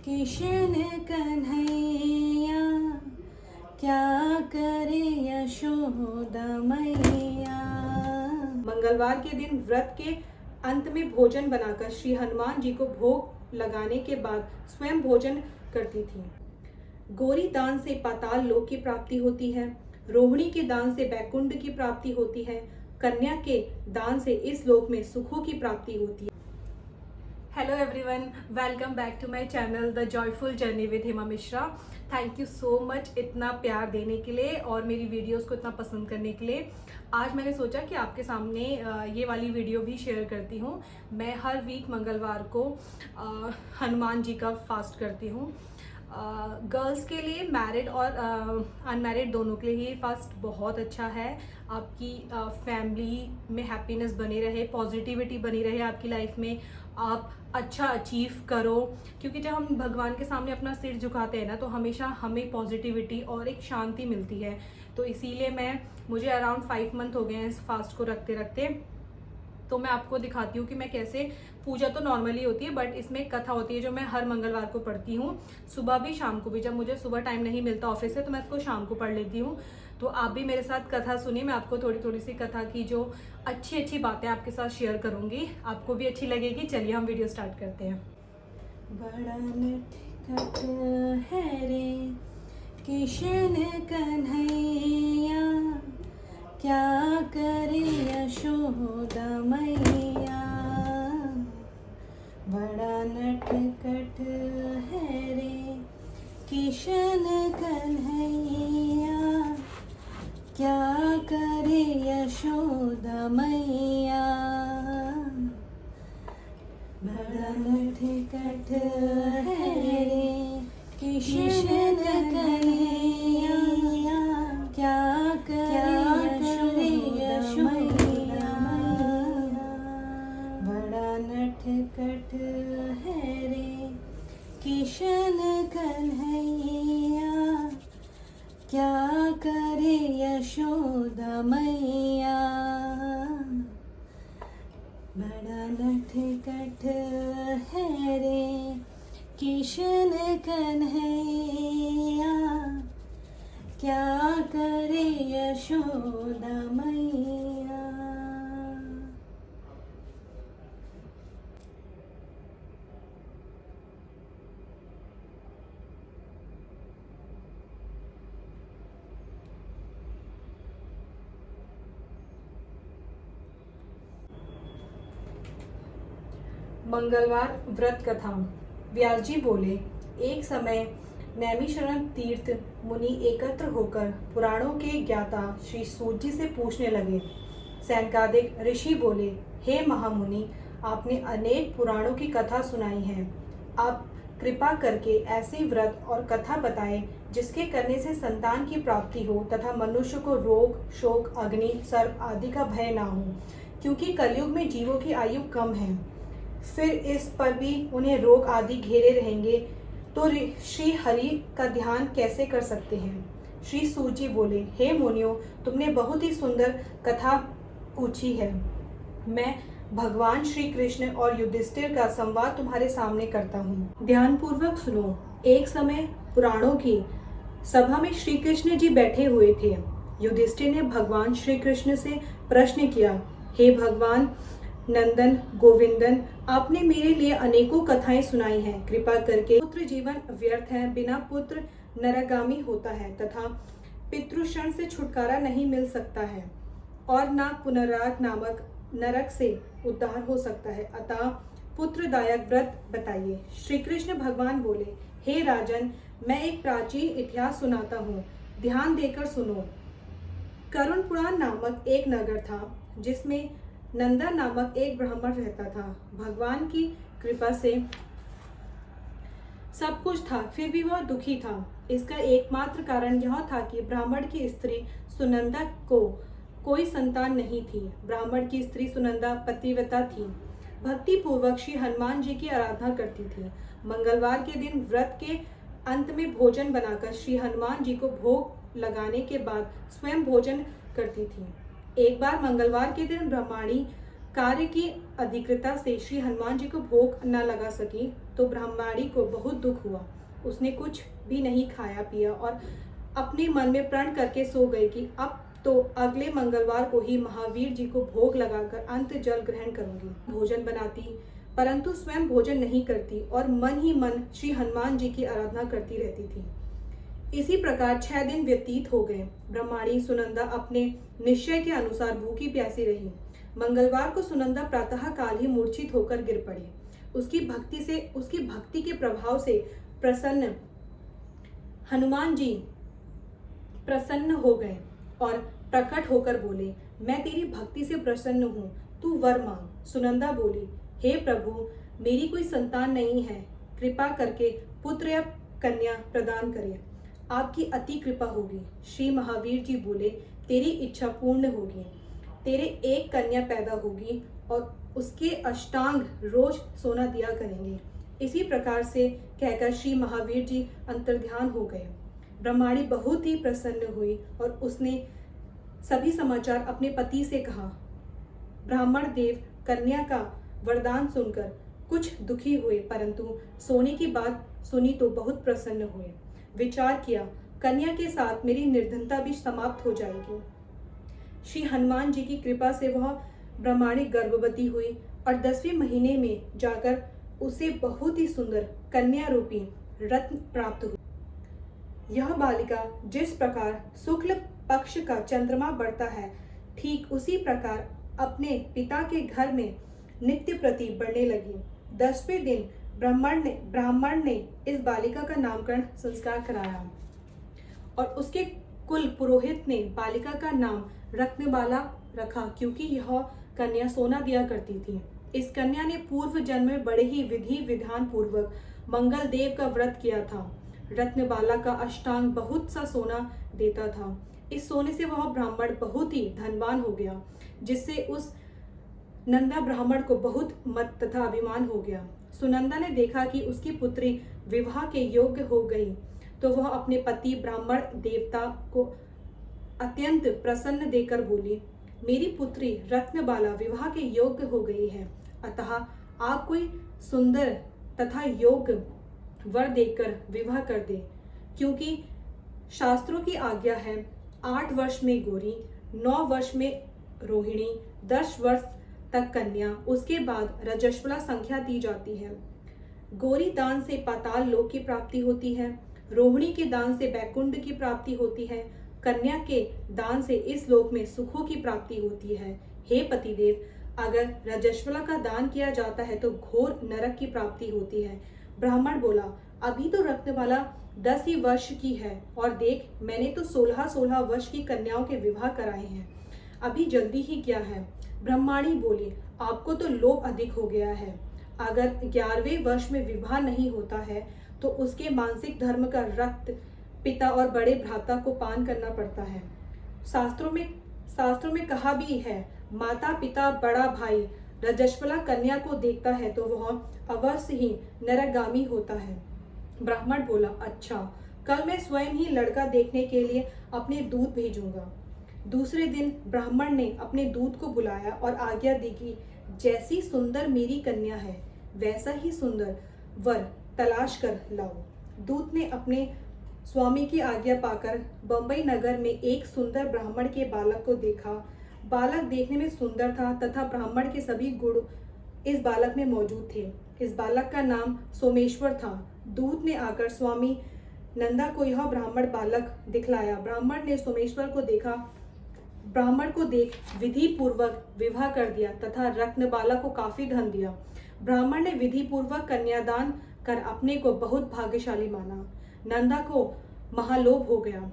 किशन कन्हैया क्या करे यशोदा मैया। मंगलवार के दिन व्रत के अंत में भोजन बनाकर श्री हनुमान जी को भोग लगाने के बाद स्वयं भोजन करती थी। गौरी दान से पाताल लोक की प्राप्ति होती है, रोहिणी के दान से बैकुंठ की प्राप्ति होती है, कन्या के दान से इस लोक में सुखों की प्राप्ति होती है। Hello everyone, welcome back to my channel the joyful journey with Hema Mishra. Thank you so much इतना प्यार देने के लिए और मेरी वीडियोस को इतना पसंद करने के लिए। आज मैंने सोचा कि आपके सामने ये वाली वीडियो भी शेयर करती हूँ। मैं हर वीक मंगलवार को हनुमान जी का फास्ट करती हूँ। गर्ल्स के लिए, मैरिड और अनमैरिड दोनों के लिए ये फास्ट बहुत अच्छा है। आपकी फैमिली में हैप्पीनेस बनी रहे, पॉजिटिविटी बनी रहे आपकी लाइफ में, आप अच्छा अचीव करो। क्योंकि जब हम भगवान के सामने अपना सिर झुकाते हैं ना, तो हमेशा हमें पॉजिटिविटी और एक शांति मिलती है। तो इसीलिए मुझे अराउंड 5 मंथ हो गए हैं इस फास्ट को रखते रखते। तो मैं आपको दिखाती हूँ कि मैं कैसे, पूजा तो नॉर्मली होती है बट इसमें कथा होती है जो मैं हर मंगलवार को पढ़ती हूँ, सुबह भी शाम को भी। जब मुझे सुबह टाइम नहीं मिलता ऑफिस से तो मैं इसको शाम को पढ़ लेती हूँ। तो आप भी मेरे साथ कथा सुनिए। मैं आपको थोड़ी थोड़ी सी कथा की जो अच्छी अच्छी बातें आपके साथ शेयर करूँगी, आपको भी अच्छी लगेगी। चलिए हम वीडियो स्टार्ट करते हैं। बड़ा नटखट है रे किशन कन्हैया क्या करे यशोदा मैया। बड़ा नटखट है रे किशन कन्हैया क्या करे यशोदा मैया। बड़ा नटखट है रे किशन कन्हैया क्या करे यशोदा मैया। बड़ा नटखट है रे किशन कन्हैया क्या करे यशोदा मैया। बड़ा नटखट है रे किशन कन्हैया क्या करे यशोदा मैया। मंगलवार व्रत कथा। व्यास जी बोले, एक समय नैमिषारण्य तीर्थ मुनि एकत्र होकर पुराणों के ज्ञाता श्री सूत जी से पूछने लगे। सैनकादिक ऋषि बोले, हे महामुनि, आपने अनेक पुराणों की कथा सुनाई है। आप कृपा करके ऐसी व्रत और कथा बताएं जिसके करने से संतान की प्राप्ति हो तथा मनुष्य को रोग, शोक, अग्नि, सर्प आदि का भय ना हो। क्योंकि कलयुग में जीवों की आयु कम है, फिर इस पर भी उन्हें रोग आदि घेरे रहेंगे, तो श्री हरि का ध्यान कैसे कर सकते हैं। श्री सूत जी बोले, हे मुनियों, तुमने बहुत ही सुंदर कथा पूछी है। मैं भगवान श्री कृष्ण और युधिष्ठिर का संवाद तुम्हारे सामने करता हूँ। ध्यान पूर्वक सुनो। एक समय पुराणों की सभा में श्री कृष्ण जी बैठे हुए थे। युधिष्ठिर ने भगवान श्री कृष्ण से प्रश्न किया, हे भगवान नंदन गोविंदन, आपने मेरे लिए अनेकों कथाएं सुनाई हैं। कृपा करके, पुत्र जीवन व्यर्थ है, बिना पुत्र नरगामी होता है तथा पितृषण से छुटकारा नहीं मिल सकता है और ना पुनराग नामक नरक से उद्धार हो सकता है। अतः पुत्रदायक व्रत बताइए। श्री कृष्ण भगवान बोले, हे राजन, मैं एक प्राचीन इतिहास सुनाता हूँ, ध्यान देकर सुनो। करुण पुराण नामक एक नगर था जिसमें नंदा नामक एक ब्राह्मण रहता था। भगवान की कृपा से सब कुछ था, फिर भी वह दुखी था। इसका एकमात्र कारण यह था कि ब्राह्मण की स्त्री सुनंदा को कोई संतान नहीं थी। ब्राह्मण की स्त्री सुनंदा पतिव्रता थी, भक्ति पूर्वक श्री हनुमान जी की आराधना करती थी। मंगलवार के दिन व्रत के अंत में भोजन बनाकर श्री हनुमान जी को भोग लगाने के बाद स्वयं भोजन करती थी। एक बार मंगलवार के दिन ब्राह्मणी कार्य की अधिकृता से श्री हनुमान जी को भोग न लगा सकी, तो ब्रह्मचारी को बहुत दुख हुआ। उसने कुछ भी नहीं खाया पिया और अपने मन में प्रण करके सो गई कि अब तो अगले मंगलवार को ही महावीर जी को भोग लगाकर अंत जल ग्रहण करूंगी। भोजन बनाती परंतु स्वयं भोजन नहीं करती और मन ही मन श्री हनुमान जी की आराधना करती रहती थी। इसी प्रकार 6 दिन व्यतीत हो गए। ब्रह्माणी सुनंदा अपने निश्चय के अनुसार भूखी प्यासी रही। मंगलवार को सुनंदा प्रातः काल ही मूर्छित होकर गिर पड़ी। उसकी भक्ति के प्रभाव से प्रसन्न हनुमान जी प्रसन्न हो गए और प्रकट होकर बोले, मैं तेरी भक्ति से प्रसन्न हूँ, तू वर मांग। सुनंदा बोली, हे प्रभु, मेरी कोई संतान नहीं है, कृपा करके पुत्र या कन्या प्रदान करें, आपकी अति कृपा होगी। श्री महावीर जी बोले, तेरी इच्छा पूर्ण होगी, तेरे एक कन्या पैदा होगी और उसके अष्टांग रोज सोना दिया करेंगे। इसी प्रकार से कहकर श्री महावीर जी अंतर्ध्यान हो गए। ब्रह्माणी बहुत ही प्रसन्न हुई और उसने सभी समाचार अपने पति से कहा। ब्राह्मण देव कन्या का वरदान सुनकर कुछ दुखी हुए, परंतु सोने की बात सुनी तो बहुत प्रसन्न हुए। विचार किया, कन्या के साथ मेरी निर्धनता भी समाप्त हो जाएगी। श्री हनुमान जी की कृपा से वह ब्रह्माणी गर्भवती हुई और 10वें महीने में जाकर उसे बहुत ही सुंदर कन्या रूपी रत्न प्राप्त हुआ। यह बालिका जिस प्रकार शुक्ल पक्ष का चंद्रमा बढ़ता है, ठीक उसी प्रकार अपने पिता के घर में नित्य प्रति बढ़ने लगी। 10वें दिन ब्राह्मण ने इस बालिका का नामकरण संस्कार कराया और उसके कुल पुरोहित ने बालिका का नाम रत्नबाला रखा, क्योंकि यह कन्या सोना दिया करती थी। इस कन्या ने पूर्व जन्म में बड़े ही विधि विधान पूर्वक मंगल देव का व्रत किया था। रत्नबाला का अष्टांग बहुत सा सोना देता था। इस सोने से वह ब्राह्मण बहुत ही धनवान हो गया, जिससे उस नंदा ब्राह्मण को बहुत मत तथा अभिमान हो गया। सुनंदा ने देखा कि उसकी पुत्री विवाह के योग्य हो गई, तो वह अपने पति ब्राह्मण देवता को अत्यंत प्रसन्न देकर बोली, मेरी पुत्री रत्नबाला विवाह के योग्य हो गई है, अतः आप कोई सुंदर तथा योग्य वर देकर विवाह कर दे, क्योंकि शास्त्रों की आज्ञा है 8 वर्ष में गौरी, 9 वर्ष में रोहिणी, 10 वर्ष तक कन्या, उसके बाद रजस्वला संख्या दी जाती है। गौरी दान से पाताल लोक की प्राप्ति होती है, रोहिणी के दान से बैकुंठ की प्राप्ति होती है, कन्या के दान से इस लोक में सुखों की प्राप्ति होती है। हे पतिदेव, अगर रजस्वला का दान किया जाता है तो घोर नरक की प्राप्ति होती है। ब्राह्मण बोला, अभी तो रत्नबाला 10 ही वर्ष की है और देख, मैंने तो 16 वर्ष की कन्याओं के विवाह कराए हैं, अभी जल्दी ही क्या है। ब्रह्माणी बोली, आपको तो लोभ अधिक हो गया है। अगर 11वें वर्ष में विवाह नहीं होता है तो उसके मानसिक धर्म का रक्त पिता और बड़े भ्राता को पान करना पड़ता है। शास्त्रों में कहा भी है, माता पिता बड़ा भाई रजस्वला कन्या को देखता है तो वह अवश्य ही नरकगामी होता है। ब्राह्मण बोला, अच्छा, कल मैं स्वयं ही लड़का देखने के लिए अपने दूत भेजूंगा। दूसरे दिन ब्राह्मण ने अपने दूत को बुलाया और आज्ञा दी कि जैसी सुंदर मेरी कन्या है, वैसा ही सुंदर वर तलाश कर लाओ। दूत ने अपने स्वामी की आज्ञा पाकर बंबई नगर में एक सुंदर ब्राह्मण के बालक को देखा। बालक देखने में सुंदर था तथा ब्राह्मण के सभी गुण इस बालक में मौजूद थे। इस बालक का नाम सोमेश्वर था। दूत ने आकर स्वामी नंदा को यह ब्राह्मण बालक दिखलाया। ब्राह्मण ने सोमेश्वर को देखा। ब्राह्मण को देख विधि पूर्वक विवाह कर दिया तथा रत्नबाला को काफी धन दिया। ब्राह्मण ने विधि पूर्वक कन्यादान कर अपने को बहुत भाग्यशाली माना। नंदा को महालोभ हो गया।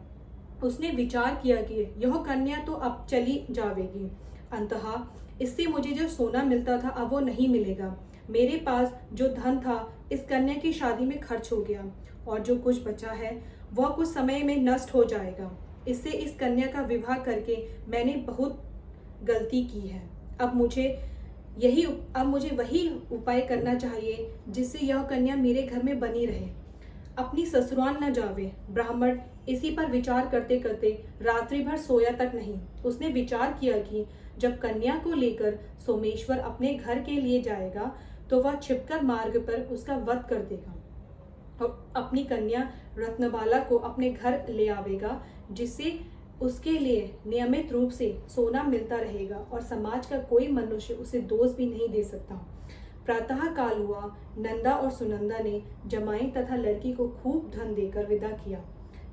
उसने विचार किया कि यह कन्या तो अब चली जावेगी, अंततः इससे मुझे जो सोना मिलता था अब वो नहीं मिलेगा। मेरे पास जो धन था इस कन्या की शादी में खर्च हो गया और जो कुछ बचा है वह कुछ समय में नष्ट हो जाएगा। इससे इस कन्या का विवाह करके मैंने बहुत गलती की है। अब मुझे वही उपाय करना चाहिए जिससे यह कन्या मेरे घर में बनी रहे, अपनी ससुराल न जावे। ब्राह्मण इसी पर विचार करते करते रात्रि भर सोया तक नहीं। उसने विचार किया कि जब कन्या को लेकर सोमेश्वर अपने घर के लिए जाएगा तो वह छिपकर मार्ग पर उसका वध कर देगा और अपनी कन्या रत्नबाला को अपने घर ले आवेगा, जिससे उसके लिए नियमित रूप से सोना मिलता रहेगा और समाज का कोई मनुष्य उसे दोष भी नहीं दे सकता। प्रातः काल हुआ। नंदा और सुनंदा ने जमाई तथा लड़की को खूब धन देकर विदा किया।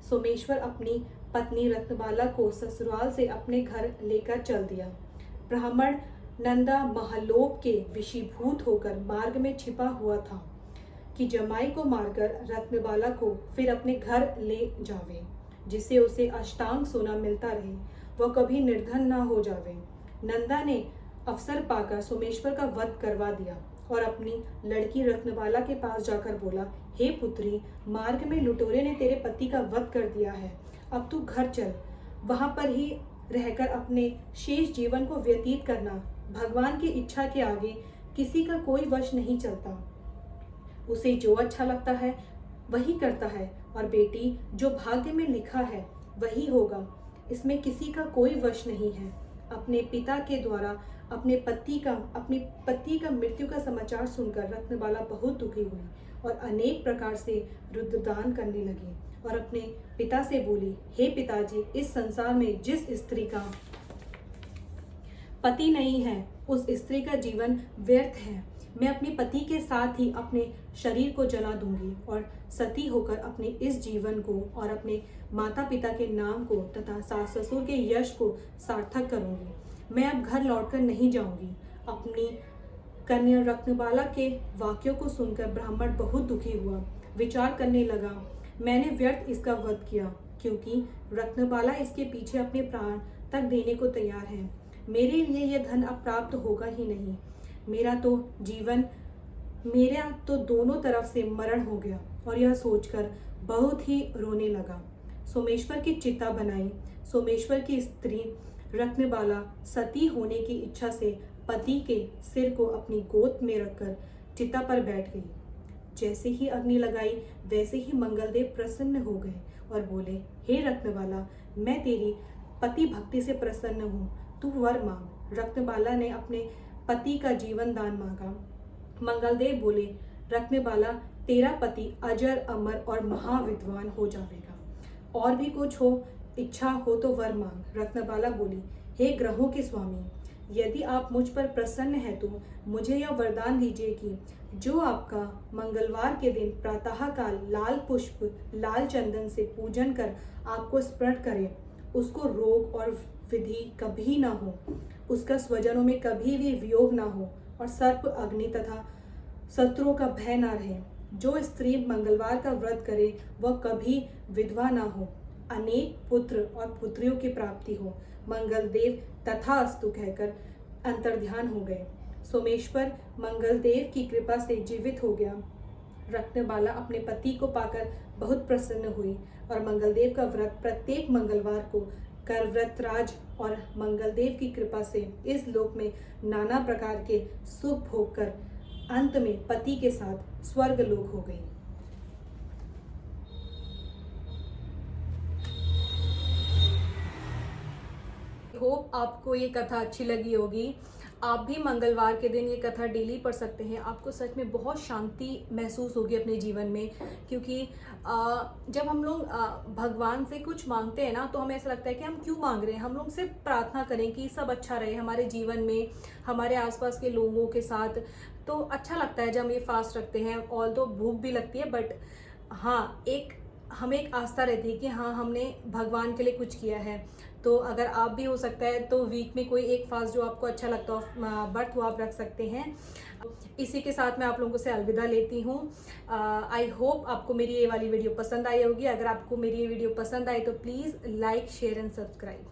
सोमेश्वर अपनी पत्नी रत्नबाला को ससुराल से अपने घर लेकर चल दिया। ब्राह्मण नंदा महलोभ के विशीभूत होकर मार्ग में छिपा हुआ था कि जमाई को मारकर रत्नबाला को फिर अपने घर ले जावे, जिससे उसे अष्टांग सोना मिलता रहे, वह कभी निर्धन न हो जावे। नंदा ने अवसर पाकर सोमेश्वर का वध करवा दिया और अपनी लड़की रत्नबाला के पास जाकर बोला, हे पुत्री, मार्ग में लुटेरे ने तेरे पति का वध कर दिया है, अब तू घर चल, वहां पर ही रहकर अपने शेष जीवन को व्यतीत करना। भगवान की इच्छा के आगे किसी का कोई वश नहीं चलता, उसे जो अच्छा लगता है वही करता है, और बेटी, जो भाग्य में लिखा है वही होगा, इसमें किसी का कोई वश नहीं है। अपने पिता के द्वारा अपने पति का मृत्यु का समाचार सुनकर रत्नबाला बहुत दुखी हुई और अनेक प्रकार से रुद्रदान करने लगी और अपने पिता से बोली, हे पिताजी, इस संसार में जिस स्त्री का पति नहीं है उस स्त्री का जीवन व्यर्थ है। मैं अपने पति के साथ ही अपने शरीर को जला दूंगी और सती होकर अपने इस जीवन को और अपने माता पिता के नाम को तथा सास ससुर के यश को सार्थक करूंगी। मैं अब घर लौटकर नहीं जाऊंगी। अपनी कन्या रत्नबाला के वाक्यों को सुनकर ब्राह्मण बहुत दुखी हुआ। विचार करने लगा, मैंने व्यर्थ इसका वध किया, क्योंकि रत्नबाला इसके पीछे अपने प्राण तक देने को तैयार है। मेरे लिए यह धन अब प्राप्त होगा ही नहीं। मेरा तो दोनों तरफ से मरण हो गया। और यह सोचकर बहुत ही रोने लगा। सोमेश्वर की चिता बनाई। सोमेश्वर की स्त्री रत्नबाला सती होने की इच्छा से पति के सिर को अपनी गोद में रखकर चिता पर बैठ गई। जैसे ही अग्नि लगाई वैसे ही मंगलदेव प्रसन्न हो गए और बोले, हे रत्नबाला, मैं तेरी पति भक्ति से प्रसन्न हूँ, तू वर मांग। रत्नबाला ने अपने पति का जीवन दान मांगा। मंगलदेव बोले, रत्नबाला, तेरा पति अजर अमर और महाविद्वान हो जाएगा। और भी कुछ हो इच्छा हो तो वर मांग। रत्नबाला बोली, हे ग्रहों के स्वामी, यदि आप मुझ पर प्रसन्न हैं तो मुझे यह वरदान दीजिए कि जो आपका मंगलवार के दिन प्रातःकाल लाल पुष्प लाल चंदन से पूजन कर आपको स्मरण करे, उसको रोग और विधि कभी ना हो, उसका स्वजनों में कभी भी वियोग ना हो और सर्प अग्नि तथा शत्रुओं का भय ना रहे। जो स्त्री मंगलवार का व्रत करे वह कभी विधवा ना हो, अनेक पुत्र और पुत्रियों की प्राप्ति हो। मंगलदेव तथास्तु कहकर अंतर्ध्यान हो गए। सोमेश्वर मंगलदेव की कृपा से जीवित हो गया। रत्नबाला अपने पति को पाकर बहुत प्रसन्न हुई और मंगलदेव का व्रत प्रत्येक मंगलवार को कर व्रतराज और मंगलदेव की कृपा से इस लोक में नाना प्रकार के सुख भोग कर अंत में पति के साथ स्वर्ग लोक हो गई। होप आपको ये कथा अच्छी लगी होगी। आप भी मंगलवार के दिन ये कथा डेली पढ़ सकते हैं। आपको सच में बहुत शांति महसूस होगी अपने जीवन में, क्योंकि जब हम लोग भगवान से कुछ मांगते हैं ना, तो हमें ऐसा लगता है कि हम क्यों मांग रहे हैं। हम लोग सिर्फ प्रार्थना करें कि सब अच्छा रहे हमारे जीवन में, हमारे आसपास के लोगों के साथ। तो अच्छा लगता है जब हम ये फास्ट रखते हैं। ऑल तो भूख भी लगती है, बट हाँ, हमें एक आस्था रहती है कि हाँ, हमने भगवान के लिए कुछ किया है। तो अगर आप भी हो सकता है तो वीक में कोई एक फास्ट जो आपको अच्छा लगता हो व्रत वो आप रख सकते हैं। इसी के साथ मैं आप लोगों से अलविदा लेती हूँ। आई होप आपको मेरी ये वाली वीडियो पसंद आई होगी। अगर आपको मेरी ये वीडियो पसंद आई तो please like, share and subscribe.